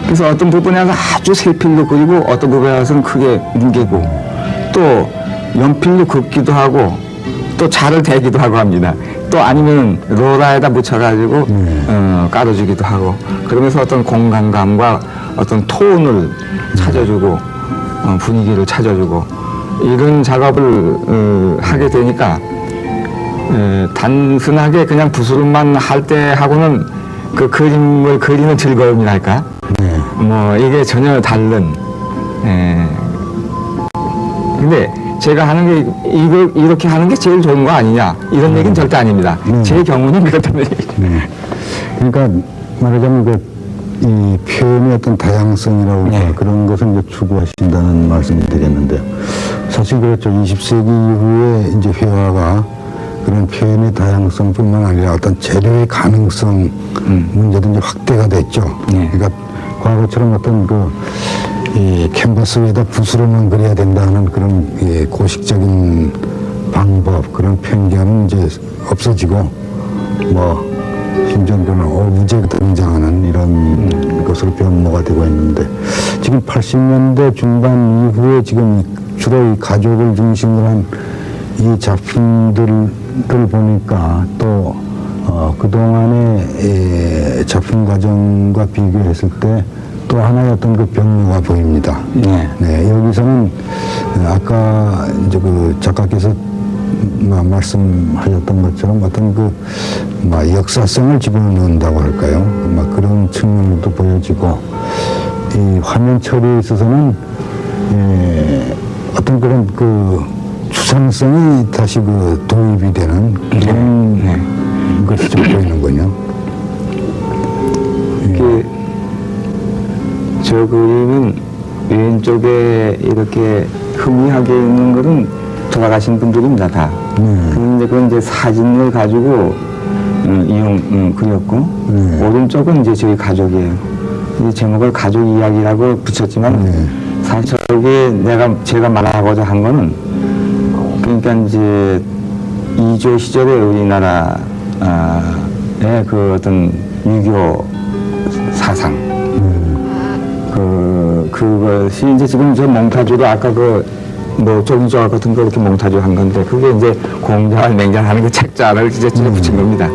Speaker 2: 그래서 어떤 부분에서 아주 세필로 그리고 어떤 부분에서는 크게 뭉개고 또 연필로 긋기도 하고 또 자를 대기도 하고 합니다. 또 아니면 로라에다 묻혀가지고 깔아주기도 하고 그러면서 어떤 공간감과 어떤 톤을 찾아주고 분위기를 찾아주고 이런 작업을 하게 되니까 단순하게 그냥 붓으로만 할 때 하고는 그 그림을 그리는 즐거움이랄까 뭐 이게 전혀 다른 근데 제가 하는 게 이렇게 하는 게 제일 좋은 거 아니냐 이런 얘기는 절대 아닙니다. 제 경우는 그렇다는 얘기죠.
Speaker 1: 그러니까 말하자면 이 표현의 어떤 다양성이라고 할까 그런 것을 이제 추구하신다는 말씀이 되겠는데 사실 그렇죠. 20세기 이후에 이제 회화가 그런 표현의 다양성뿐만 아니라 어떤 재료의 가능성 문제도 이제 확대가 됐죠. 그러니까 과거처럼 어떤 이 캔버스 위에다 붓으로만 그려야 된다는 그런 고식적인 방법 그런 편견은 이제 없어지고 뭐 심지어는 오브제가 등장하는 이런 것으로 변모가 되고 있는데 지금 80년대 중반 이후에 지금 주로 이 가족을 중심으로 한 이 작품들을 보니까 또 그동안의 작품 과정과 비교했을 때 또 하나의 어떤 그 변모가 보입니다. 여기서는 아까 이제 그 작가께서 말씀하셨던 것처럼 어떤 역사성을 집어넣는다고 할까요? 그런 측면도 보여지고 이 화면 처리에 있어서는 어떤 그런 추상성이 다시 도입이 되는 그런 것이 좀 보이는군요.
Speaker 2: 저 그림은 왼쪽에 이렇게 흐미하게 있는 것은 돌아가신 분들입니다, 다. 그런데 그건 이제 사진을 가지고 그렸고, 오른쪽은 이제 저희 가족이에요. 이 제목을 가족 이야기라고 붙였지만, 사실 저게 제가 말하고자 한 거는, 그러니까 이제 2조 시절에 우리나라의 그 어떤 유교 사상, 그것이 이제 지금 저 몽타주도 아까 조기조각 같은 거 이렇게 몽타주 한 건데, 그게 이제 공자와 맹자하는 그 책자를 이제 붙인 겁니다.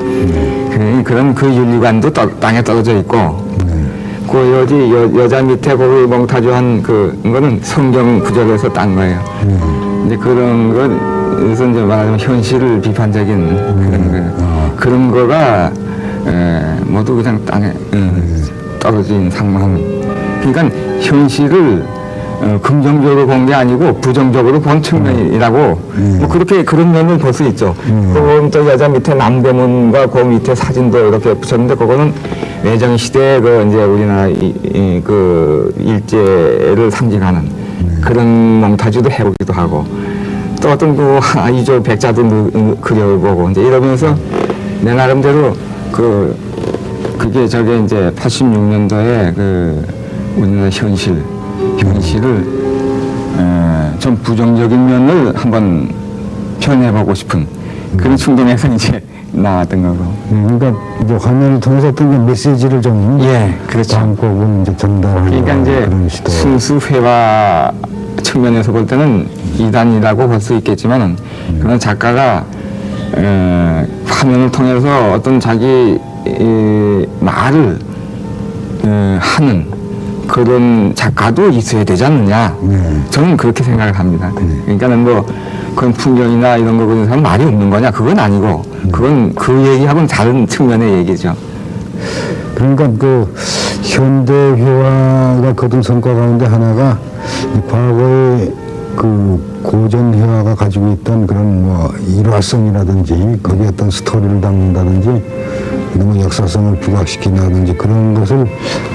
Speaker 2: 그런 그 윤리관도 땅에 떨어져 있고, 여자 밑에 거기 몽타주 한 거는 성경 구절에서 딴 거예요. 이제 그런 것에서 이제 말하자면 현실을 비판적인 그런 거예요. 그런 거가, 모두 그냥 땅에 떨어진 상황. 그러니까 현실을 긍정적으로 본 게 아니고 부정적으로 본 측면이라고 뭐 그렇게 그런 면을 볼 수 있죠. 또 여자 밑에 남대문과 그 밑에 사진도 이렇게 붙였는데 그거는 외정 시대에 이제 우리나라 그 일제를 상징하는 그런 몽타주도 해보기도 하고 또 어떤 이조 백자도 그려보고 이제 이러면서 내 나름대로 그게 저게 이제 86년도에 우리나라 현실을 좀 부정적인 면을 한번 표현해보고 싶은 그런 충동에서 이제 나왔던 거고.
Speaker 1: 그러니까 이제 화면을 통해서 어떤 메시지를 좀
Speaker 2: 그렇죠.
Speaker 1: 담고 이제 전달하는
Speaker 2: 그러니까 이제
Speaker 1: 그런 시도.
Speaker 2: 순수 회화 측면에서 볼 때는 이단이라고 볼 수 있겠지만은 그런 작가가 화면을 통해서 어떤 자기 말을 하는 그런 작가도 있어야 되지 않느냐. 저는 그렇게 생각을 합니다. 그러니까는 그런 풍경이나 이런 거 보는 사람 말이 없는 거냐. 그건 아니고, 그건 그 얘기하고는 다른 측면의 얘기죠.
Speaker 1: 그러니까 현대 회화가 거둔 성과 가운데 하나가 과거의 고전 회화가 가지고 있던 그런 일화성이라든지 거기에 어떤 스토리를 담는다든지 너무 역사성을 부각시킨다든지 그런 것을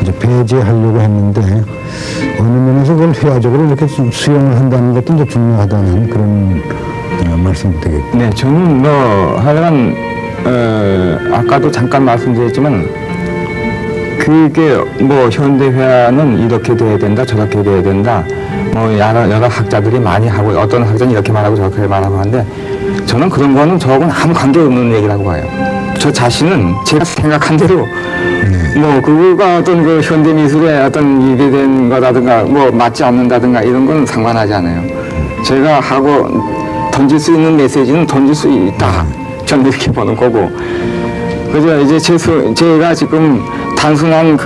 Speaker 1: 이제 배제하려고 했는데 어느 면에서 그걸 회화적으로 이렇게 좀 수용을 한다는 것도 이제 중요하다는 그런 말씀이 되겠고.
Speaker 2: 네, 저는 하여간 아까도 잠깐 말씀드렸지만 그게 현대 회화는 이렇게 돼야 된다 저렇게 돼야 된다 뭐 여러 학자들이 많이 하고 어떤 학자는 이렇게 말하고 저렇게 말하고 하는데 저는 그런 거는 저하고는 아무 관계없는 얘기라고 봐요. 저 자신은 제가 생각한 대로 뭐 그거가 어떤 그 현대 미술에 어떤 이게 된 거라든가 뭐 맞지 않는다든가 이런 건 상관하지 않아요. 제가 하고 던질 수 있는 메시지는 던질 수 있다. 저는 이렇게 보는 거고. 그죠? 이제 제가 지금 단순한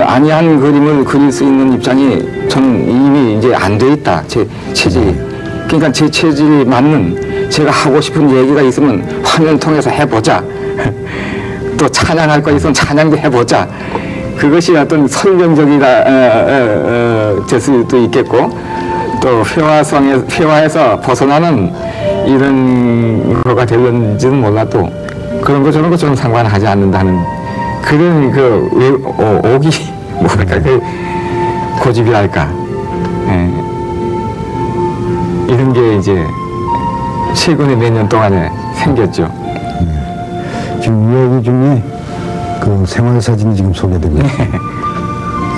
Speaker 2: 아니한 그림을 그릴 수 있는 입장이 저는 이미 이제 안 돼 있다. 제 체질이. 그러니까 제 체질이 맞는 제가 하고 싶은 얘기가 있으면 화면 통해서 해보자. 또 찬양할 거 있으면 찬양도 해보자. 그것이 어떤 설명적이다 될 수도 있겠고 또 회화에서 벗어나는 이런 거가 될는지는 몰라도 그런 거 저런 거 저는 상관하지 않는다는 그런 오기 뭐랄까 그 고집이랄까 이런 게 이제 최근에 몇 년 동안에 생겼죠.
Speaker 1: 지금 이야기 중에 그 생활 사진이 지금 소개되고 있어요.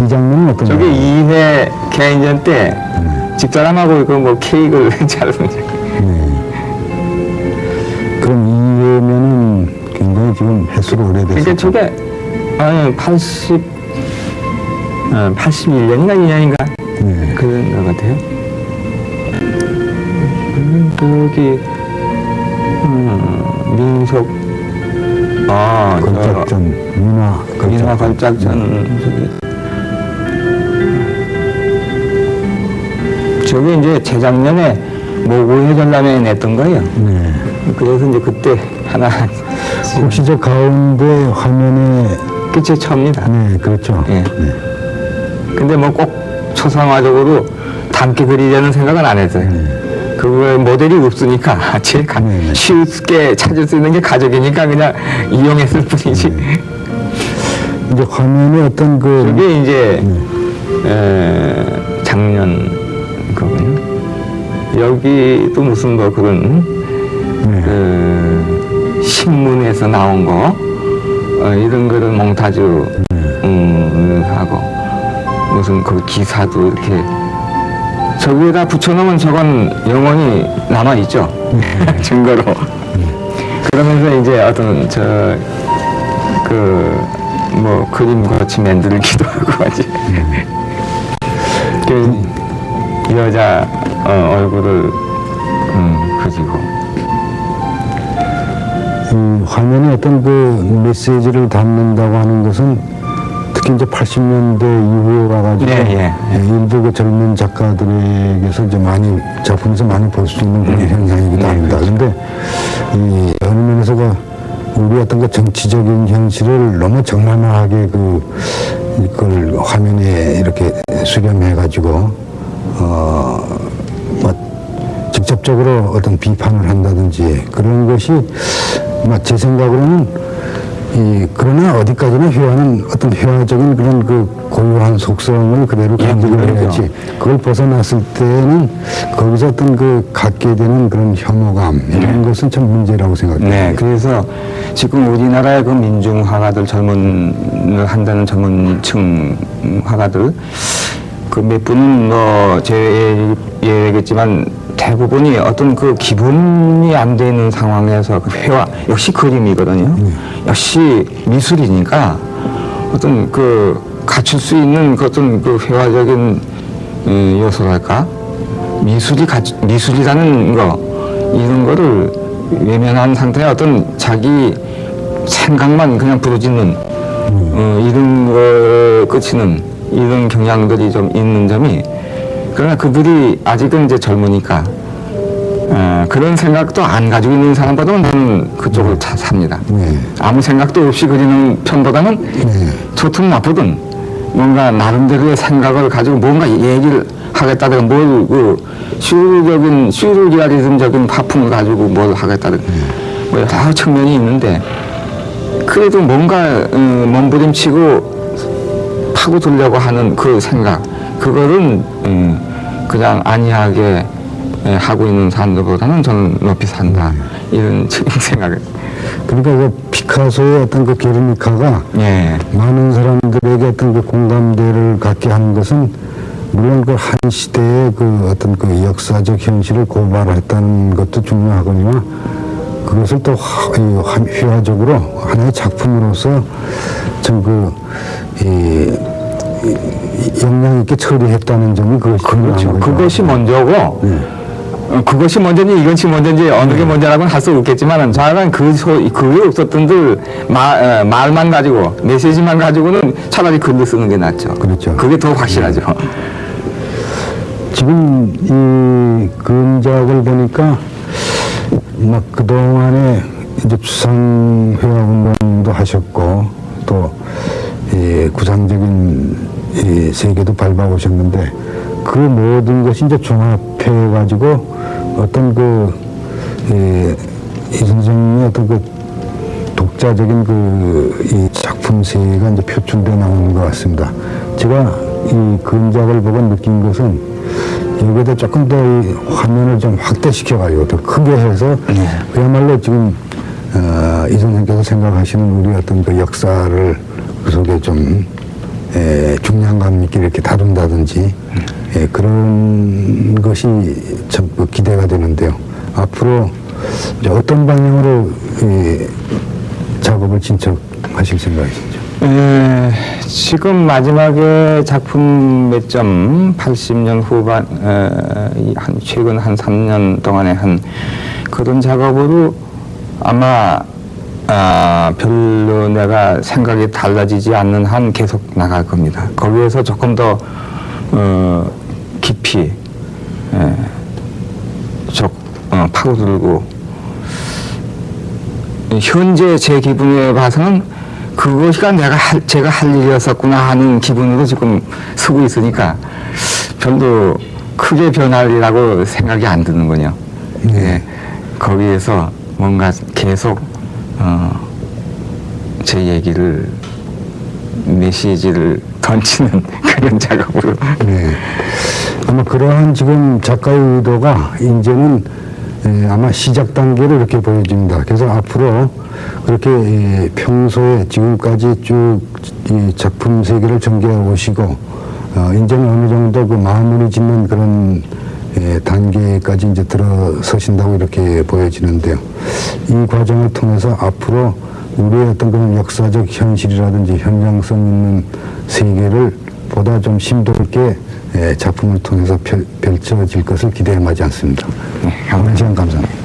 Speaker 1: 이 장면은 어떤
Speaker 2: 저게 2회 개인전 때 집사람하고 뭐 케이크를 자르는
Speaker 1: 그럼 이회면은 굉장히 지금 횟수로 오래됐어요.
Speaker 2: 그러니까 저게 81년인가 2년인가 그런 것 같아요. 여기 민속
Speaker 1: 걸작전
Speaker 2: 민화 걸작전 저게 이제 재작년에 모구회 전람회 냈던 거예요. 그래서 이제 그때 하나
Speaker 1: 혹시 저 가운데 화면에
Speaker 2: 그게 처음입니다.
Speaker 1: 네, 그렇죠.
Speaker 2: 예. 근데 뭐 꼭 초상화적으로 담게 그리려는 생각은 안 했어요. 그거에 모델이 없으니까 제가 쉽게 찾을 수 있는 게 가족이니까 그냥 이용했을 뿐이지.
Speaker 1: 이제 화면에 어떤
Speaker 2: 그게 이제 작년 거군요. 여기도 무슨 뭐 그런 신문에서 나온 거 이런 거를 몽타주 하고 무슨 그 기사도 이렇게 저기에다 붙여놓으면 저건 영원히 남아있죠. 증거로. 그러면서 이제 어떤 뭐 그림 같이 만들기도 하고 하지. 그 여자 얼굴을 그리고
Speaker 1: 화면에 어떤 그 메시지를 담는다고 하는 것은 특히 이제 80년대 이후에 가가지고 일부 그 젊은 작가들에게서 이제 많이 작품에서 많이 볼 수 있는 그런 현상이기도 합니다. 그런데 이 어느 면에서가 우리 어떤 그 정치적인 현실을 너무 적나라하게 이걸 화면에 이렇게 수렴해가지고 뭐 직접적으로 어떤 비판을 한다든지 그런 것이 제 생각으로는 그러나 어디까지나 회화는 어떤 회화적인 그런 그 고유한 속성을 그대로 간직을 해야지 그걸 벗어났을 때는 거기서 어떤 그 갖게 되는 그런 혐오감 이런 것은 참 문제라고 생각합니다.
Speaker 2: 네, 그래서 지금 우리나라의 그 민중 화가들 젊은을 한다는 젊은층 화가들 그 몇 분은 뭐 제외겠지만 대부분이 어떤 그 기분이 안 되는 상황에서 그 회화 역시 그림이거든요. 역시 미술이니까 어떤 그 갖출 수 있는 그 어떤 그 회화적인 요소랄까 미술이라는 거 이런 거를 외면한 상태의 어떤 자기 생각만 그냥 부르짖는 이런 거 끝이는 이런 경향들이 좀 있는 점이 그러나 그들이 아직은 이제 젊으니까 그런 생각도 안 가지고 있는 사람보다는 저는 그쪽을 삽니다. 아무 생각도 없이 그리는 편보다는 좋든 나쁘든 뭔가 나름대로의 생각을 가지고 뭔가 얘기를 하겠다든가 뭘 슈리얼리즘적인 화풍을 가지고 뭘 하겠다든가 뭐 여러 측면이 있는데 그래도 뭔가 몸부림치고 파고들려고 하는 그 생각 그거는 그냥 안이하게 하고 있는 사람들보다는 저는 높이 산다 이런 생각을.
Speaker 1: 그러니까 그 피카소의 어떤 그 게르니카가 많은 사람들에게 어떤 그 공감대를 갖게 하는 것은 물론 그 한 시대의 그 어떤 그 역사적 현실을 고발했다는 것도 중요하거니와 그것을 또 휘하적으로 하나의 작품으로서 좀 영향 있게 처리했다는 점이
Speaker 2: 그렇죠. 그것이 먼저고, 그것이 먼저인지 이것이 먼저인지 어느 게 먼저라고는 할 수 없겠지만, 저는 그게 없었던들 말만 가지고, 메시지만 가지고는 차라리 글로 쓰는 게 낫죠.
Speaker 1: 그렇죠.
Speaker 2: 그게 더 확실하죠.
Speaker 1: 지금 이 근작을 보니까 막 그동안에 이제 주상회화 운동도 하셨고 또 구상적인 이 세계도 밟아오셨는데 그 모든 것이 이제 종합해 가지고 어떤 이 선생님의 어떤 그 독자적인 이 작품세가 이제 표출돼 나오는 것 같습니다. 제가 이 근작을 보고 느낀 것은 여기에다 조금 더 이 화면을 좀 확대시켜가지고 더 크게 해서 그야말로 지금 이 선생님께서 생각하시는 우리 어떤 그 역사를 그 속에 좀 중량감 있게 이렇게 다룬다든지 그런 것이 참 기대가 되는데요. 앞으로 이제 어떤 방향으로 작업을 진척하실 생각이신지요?
Speaker 2: 지금 마지막에 작품 몇 점, 80년 후반, 최근 한 3년 동안에 한 그런 작업으로 아마, 별로 내가 생각이 달라지지 않는 한 계속 나갈 겁니다. 거기에서 조금 더, 깊이, 파고들고, 현재 제 기분에 봐서는 그것이 제가 할 일이었었구나 하는 기분으로 지금 쓰고 있으니까 별로 크게 변할이라고 생각이 안 드는군요. 거기에서 뭔가 계속 제 얘기를 메시지를 던지는 그런 작업으로.
Speaker 1: 아마 그러한 지금 작가의 의도가 이제는 아마 시작 단계로 이렇게 보여집니다. 그래서 앞으로 그렇게 평소에 지금까지 쭉 이 작품 세계를 전개해 오시고 이제는 어느 정도 그 마무리 짓는 그런 단계까지 이제 들어서신다고 이렇게 보여지는데요. 이 과정을 통해서 앞으로 우리의 어떤 그런 역사적 현실이라든지 현장성 있는 세계를 보다 좀 심도 있게 작품을 통해서 펼쳐질 것을 기대해 마지 않습니다. 오늘 시간 감사합니다.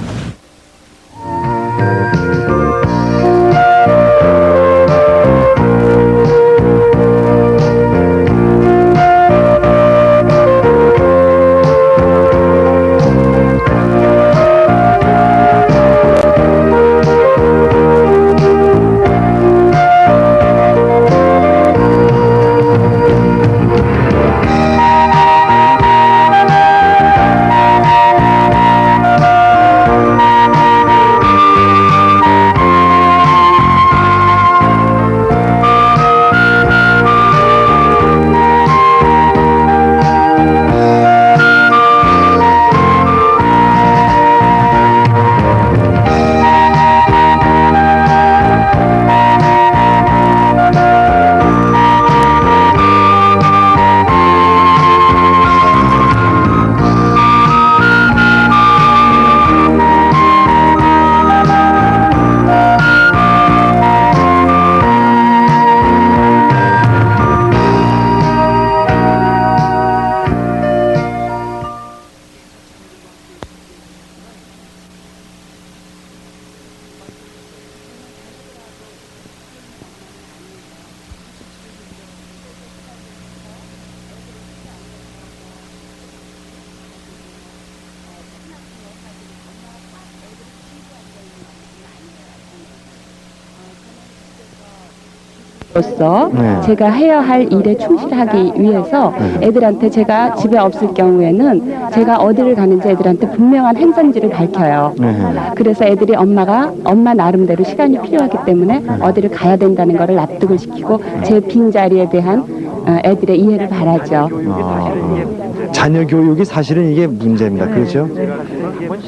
Speaker 3: 로서 제가 해야 할 일에 충실하기 위해서 애들한테 제가 집에 없을 경우에는 제가 어디를 가는지 애들한테 분명한 행선지를 밝혀요. 그래서 애들이 엄마 나름대로 시간이 필요하기 때문에 어디를 가야 된다는 거를 납득을 시키고 제 빈자리에 대한 애들의 이해를 바라죠.
Speaker 4: 자녀 교육이 사실은 이게 문제입니다. 그렇죠?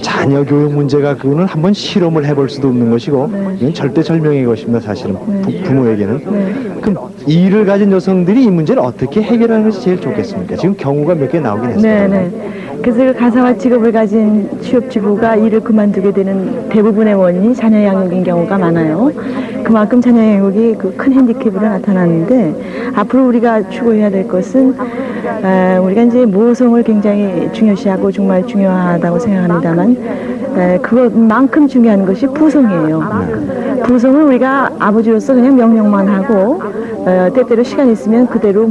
Speaker 4: 자녀 교육 문제가 그거는 한번 실험을 해볼 수도 없는 것이고 이건 절대절명의 것입니다. 사실은 부모에게는. 그럼 이를 가진 여성들이 이 문제를 어떻게 해결하는 것이 제일 좋겠습니까? 지금 경우가 몇 개 나오긴 했어요.
Speaker 5: 네네. 그래서 그 가사와 직업을 가진 취업주부가 일을 그만두게 되는 대부분의 원인이 자녀 양육인 경우가 많아요. 그만큼 자녀 양육이 그 큰 핸디캡으로 나타나는데 앞으로 우리가 추구해야 될 것은 우리가 이제 모성을 굉장히 중요시하고 정말 중요하다고 생각합니다만 그것만큼 중요한 것이 부성이에요. 부성을 우리가 아버지로서 그냥 명령만 하고 때때로 시간 있으면 그대로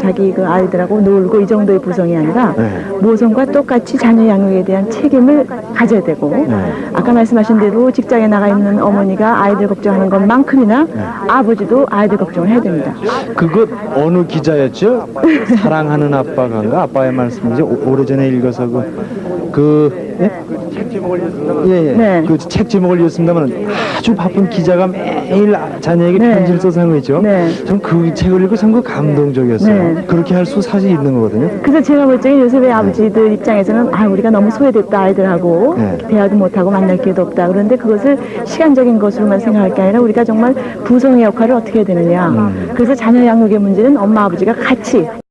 Speaker 5: 자기 그 아이들하고 놀고 이 정도의 부성이 아니라 모성과 똑같이 자녀 양육에 대한 책임을 가져야 되고 아까 말씀하신 대로 직장에 나가 있는 어머니가 아이들 걱정하는 것만큼이나 아버지도 아이들 걱정을 해야 됩니다.
Speaker 4: 그것 어느 기자였죠? 사랑하는 아빠가인가? 아빠의 말씀이지 오래전에 읽어서 책 제목을 읽었습니다만
Speaker 5: 네.
Speaker 4: 그 책 제목을 읽었습니다만 아주 바쁜 기자가 매일 자녀에게
Speaker 5: 네.
Speaker 4: 편지를 써서 하는 거 있죠?
Speaker 5: 네.
Speaker 4: 전 그 책을 읽고 참 감동적이었어요.
Speaker 5: 네.
Speaker 4: 그렇게 할 수 사실 있는 거거든요.
Speaker 5: 그래서 제가 볼 적에 요새 왜 아버지들 입장에서는 우리가 너무 소외됐다 아이들하고 대화도 못하고 만날 기회도 없다. 그런데 그것을 시간적인 것으로만 생각할 게 아니라 우리가 정말 부성의 역할을 어떻게 해야 되느냐. 그래서 자녀 양육의 문제는 엄마 아버지가 같이